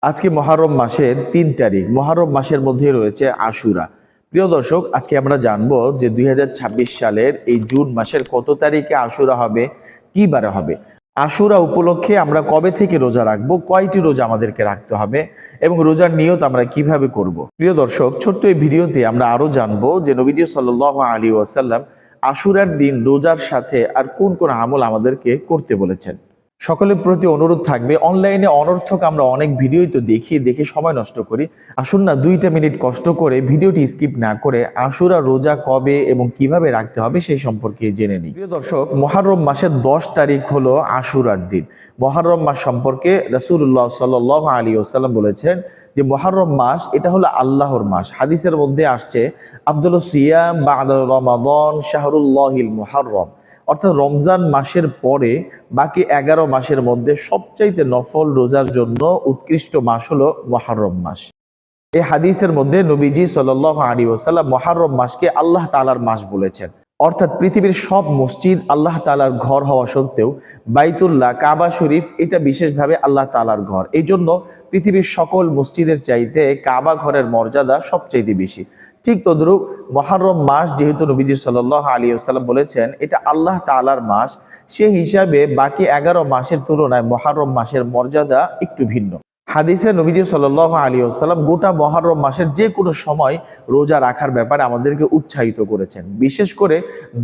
আজকে মহরম মাসের ৩ তারিখ। মহরম মাসের মধ্যে রয়েছে আশুরা। প্রিয় দর্শক, আজকে আমরা জানবো যে ২০২৬ সালের এই জুন মাসের কত তারিখে আশুরা হবে, কি বারে হবে। আশুরা উপলক্ষে আমরা কবে থেকে রোজা রাখবো, কয়টি রোজা আমাদেরকে রাখতে হবে এবং রোজার নিয়ত আমরা কিভাবে করব। প্রিয় দর্শক, ছোট্ট এই ভিডিওতে আমরা আরো জানবো যে নবীজি সাল্লাল্লাহু আলাইহি ওয়াসাল্লাম আশুরার দিন রোজার সাথে আর কোন কোন আমল আমাদেরকে করতে বলেছেন। সকলের প্রতি অনুরোধ থাকবে, অনলাইনে অনর্থক আমরা অনেক ভিডিওই তো দেখে সময় নষ্ট করি। আসুন না 2টা মিনিট কষ্ট করে ভিডিওটি স্কিপ না করে আশুরা রোজা কবে এবং কিভাবে রাখতে হবে সেই সম্পর্কে জেনে নিই। প্রিয় দর্শক, মুহররম মাসের 10 তারিখ হলো আশুরার দিন। মুহররম মাস সম্পর্কে রাসূলুল্লাহ সাল্লাল্লাহু আলাইহি ওয়াসাল্লাম বলেছেন যে মুহররম মাস এটা হলো আল্লাহর মাস। হাদিসের মধ্যে আসছে আফদালুস সিয়াম বা'দা রমাদান শাহরুল্লাহিল মুহররম, অর্থাৎ রমজান মাসের পরে বাকি 11 মাসের মধ্যে সবচাইতে নফল রোজার জন্য উৎকৃষ্ট মাস হলো মুহররম মাস। এই হাদিসের মধ্যে নবীজি সাল্লাল্লাহু আলাইহি ওয়াসাল্লাম মুহররম মাসকে আল্লাহ তাআলার মাস বলেছেন। অর্থাৎ পৃথিবীর সব মসজিদ আল্লাহ তাআলার ঘর হওয়া সত্ত্বেও বাইতুল্লাহ কাবা শরীফ এটা বিশেষভাবে আল্লাহ তাআলার ঘর। এই জন্য পৃথিবীর সকল মসজিদের চাইতে কাবা ঘরের মর্যাদা সবচাইতে বেশি। ঠিক তদ্রূপ মুহররম মাস যেহেতু নবীজি সাল্লাল্লাহু আলাইহি ওয়াসাল্লাম বলেছেন এটা আল্লাহ তাআলার মাস, সেই হিসাবে বাকি 11 মাসের তুলনায় মুহররম মাসের মর্যাদা একটু ভিন্ন। হাদিসে নবীজি সাল্লাল্লাহু আলাইহি ওয়াসাল্লাম গোটা মুহররম মাসের যে কোনো সময় রোজা রাখার ব্যাপারে আমাদেরকে উৎসাহিত করেছেন। বিশেষ করে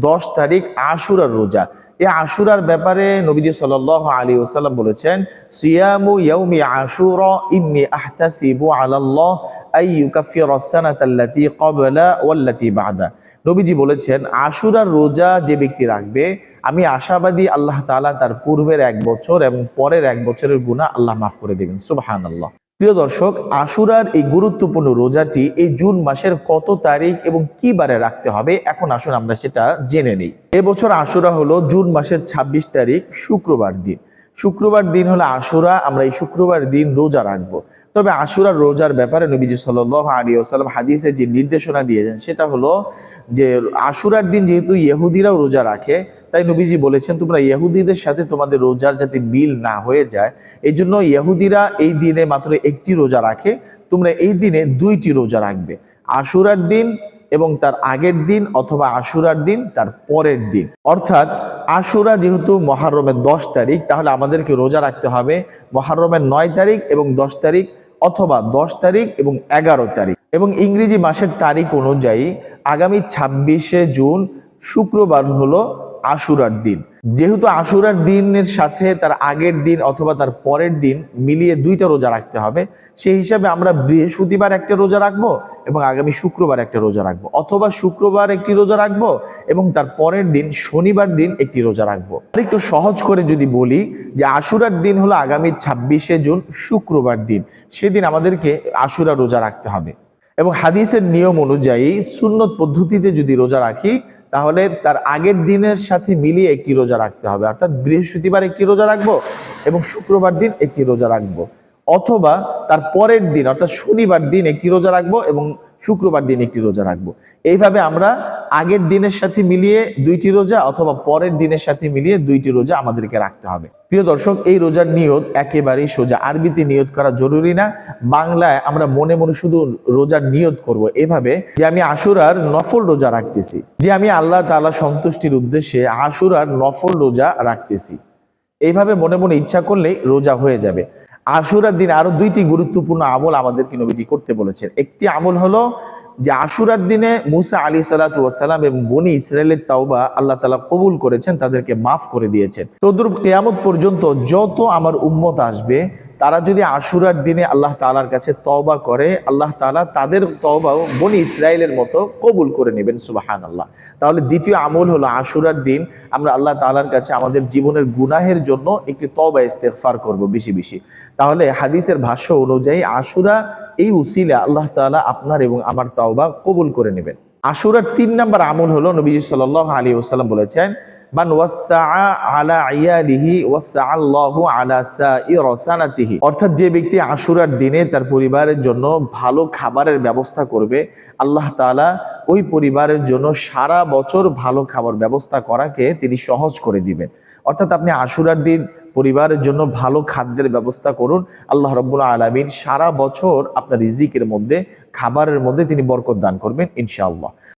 10 তারিখ আশুরার রোজা। এই আশুরার ব্যাপারে নবীজি সাল্লাল্লাহু আলাইহি ওয়াসাল্লাম বলেছেন, সিয়ামু ইয়াউমি আশুরা ইন্নী আহতাসিবু আলাল্লাহ আই ইউকাফিরাস সানাতাল্লাতী ক্বাবলা ওয়াল্লাতী বা'দা। নবীজি বলেছেন, আশুরার রোজা যে ব্যক্তি রাখবে আমি আশাবাদী আল্লাহ তাআলা তার পূর্বের 1 বছর এবং পরের 1 বছরের গুনাহ আল্লাহ মাফ করে দেবেন। সুবহানাল্লাহ। প্রিয় দর্শক, আশুরার এই গুরুত্বপূর্ণ রোজাটি এই জুন মাসের কত তারিখ এবং কি বারে রাখতে হবে, এখন আসুন আমরা সেটা জেনে নিই। এবছর আশুরা হলো জুন মাসের 26 তারিখ শুক্রবার দিন। শুক্রবার দিন হলো আশুরা, আমরা এই শুক্রবার দিন রোজা রাখবো। তবে আশুরার রোজার ব্যাপারে নবীজি সাল্লাল্লাহু আলাইহি ওয়াসাল্লাম হাদিসে যে নির্দেশনা দিয়েছেন সেটা হলো যে আশুরার দিন যেহেতু ইহুদিরাও রোজা রাখে, তাই নবীজি বলেছেন তোমরা ইহুদিদের সাথে তোমাদের রোজার যাতে মিল না হয়ে যায়, এই জন্য ইহুদিরা এই দিনে মাত্র একটি রোজা রাখে, তোমরা এই দিনে 2টি রোজা রাখবে, আশুরার দিন এবং তার আগের দিন, অথবা আশুরার দিন তার পরের দিন। অর্থাৎ আশুরা যেহেতু মুহররমের 10 তারিখ, তাহলে আমাদেরকে রোজা রাখতে হবে মুহররমের 9 তারিখ এবং 10 তারিখ, অথবা 10 তারিখ এবং 11 তারিখ। এবং ইংরেজি মাসের তারিখ অনুযায়ী আগামী 26শে জুন শুক্রবার হলো আশুরার দিন। যেহেতু আশুরার দিনের সাথে তার আগের দিন অথবা তার পরের দিন মিলিয়ে 2টা রোজা রাখতে হবে, সেই হিসাবে আমরা বৃহস্পতিবার একটা রোজা রাখবো এবং আগামী শুক্রবার একটা রোজা রাখবো, অথবা শুক্রবার একটি রোজা রাখবো এবং তার পরের দিন শনিবার দিন একটি রোজা রাখবো। একটু সহজ করে যদি বলি যে আশুরার দিন হলো আগামী 26শে জুন শুক্রবার দিন, সেদিন আমাদেরকে আশুরা রোজা রাখতে হবে। এবং হাদিসের নিয়ম অনুযায়ী সুন্নত পদ্ধতিতে যদি রোজা রাখি তাহলে তার আগের দিনের সাথে মিলিয়ে একটি রোজা রাখতে হবে, অর্থাৎ বৃহস্পতিবার একটি রোজা রাখবো এবং শুক্রবার দিন একটি রোজা রাখবো, অথবা তার পরের দিন অর্থাৎ শনিবার দিন একটি রোজা রাখবো এবং শুক্রবার দিন একটি রোজা রাখবো। এইভাবে আমরা আগের দিনের সাথে মিলিয়ে 2টি রোজা অথবা পরের দিনের সাথে মিলিয়ে 2টি রোজা আমাদেরকে রাখতে হবে। প্রিয় দর্শক, এই রোজার নিয়ত একেবারেই সোজা, আরবিতে নিয়ত করা জরুরি না। বাংলায় আমরা মনে মনে শুধু রোজার নিয়ত করব এভাবে যে আমি আশুরার নফল রোজা রাখতেছি, যে আমি আল্লাহ তাআলা সন্তুষ্টির উদ্দেশ্যে আশুরার নফল রোজা রাখতেছি। এইভাবে মনে মনে ইচ্ছা করলেই রোজা হয়ে যাবে। আশুরার দিন আরো 2টি গুরুত্বপূর্ণ আমল আমাদেরকে নবীজি করতে বলেছেন। একটি আমল হলো যে আশুরার দিনে মুসা আলাইহিস সালাতু ওয়াস সালাম এবং বনি ইসরায়েলের তাওবা আল্লাহ তাআলা কবুল করেছেন, তাদেরকে মাফ করে দিয়েছেন। তদ্রূপ কিয়ামত পর্যন্ত যত আমার উম্মত আসবে তারা যদি আশুরার দিনে আল্লাহ তাআলার কাছে তওবা করে, আল্লাহ তাআলা তাদের তওবাও বনি ইসরায়েলের মতো কবুল করে নেবেন। সুবহানাল্লাহ। তাহলে দ্বিতীয় আমল হলো আশুরার দিন আমরা আল্লাহ তাআলার কাছে আমাদের জীবনের গুনাহের জন্য একটি তওবা ইস্তেগফার করব বেশি বেশি। তাহলে হাদিসের ভাষ্য অনুযায়ী আশুরা এই উসিলা আল্লাহ তাআলা আপনার এবং আমার তওবা কবুল করে নেবেন। আশুরার 3 নম্বর আমল হলো নবী সাল্লাল্লাহু আলাইহি ওয়াসাল্লাম বলেছেন, মান ওয়াসআ আলা ইয়ালিহি ওয়াসআল্লাহু আলা সাইর সানাতিহি। অর্থাৎ যে ব্যক্তি আশুরার দিনে তার পরিবারের জন্য ভালো খাবারের ব্যবস্থা করবে, আল্লাহ তাআলা ওই পরিবারের জন্য সারা বছর ভালো খাবার ব্যবস্থা করাকে তিনি সহজ করে দিবেন। অর্থাৎ আপনি আশুরার দিন পরিবারের জন্য ভালো খাদ্যের ব্যবস্থা করুন। আল্লাহ রাব্বুল আলামিন সারা বছর আপনার রিজিকের মধ্যে, খাবারের মধ্যে তিনি বরকত দান করবেন ইনশাআল্লাহ।